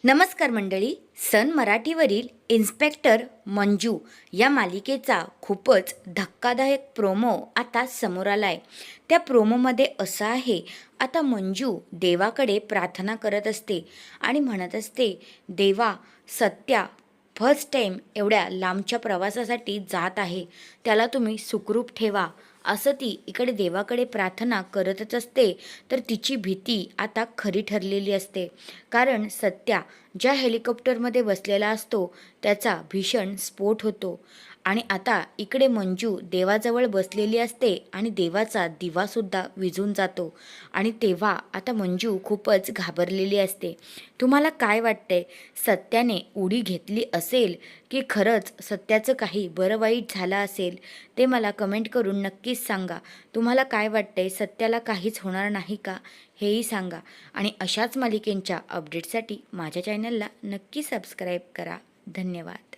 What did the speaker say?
नमस्कार मंडळी. सन मराठीवरील इन्स्पेक्टर मंजू या मालिकेचा खूपच धक्कादायक प्रोमो आता समोर आलाय. त्या प्रोमोमध्ये असं आहे, आता मंजू देवाकडे प्रार्थना करत असते आणि म्हणत असते, देवा, सत्या फर्स्ट टाईम एवढ्या लांबच्या प्रवासासाठी जात आहे, त्याला तुम्ही सुखरूप ठेवा, असं ती इकडे देवाकडे प्रार्थना करतच असते. तर तिची भीती आता खरी ठरलेली असते, कारण सत्या ज्या हेलिकॉप्टरमध्ये बसलेला असतो त्याचा भीषण स्फोट होतो आणि आता इकडे मंजू देवाजवळ बसलेली असते आणि देवाचा दिवासुद्धा विझून जातो आणि तेव्हा आता मंजू खूपच घाबरलेली असते. तुम्हाला काय वाटतंय, सत्याने उडी घेतली असेल की खरंच सत्याचं काही बरं वाईट झालं असेल? ते मला कमेंट करून नक्कीच सांगा. तुम्हाला काय वाटतंय, सत्याला काहीच होणार नाही का, हेही सांगा. आणि अशाच मालिकेंच्या अपडेटसाठी माझ्या चॅनलला नक्की सबस्क्राईब करा. धन्यवाद.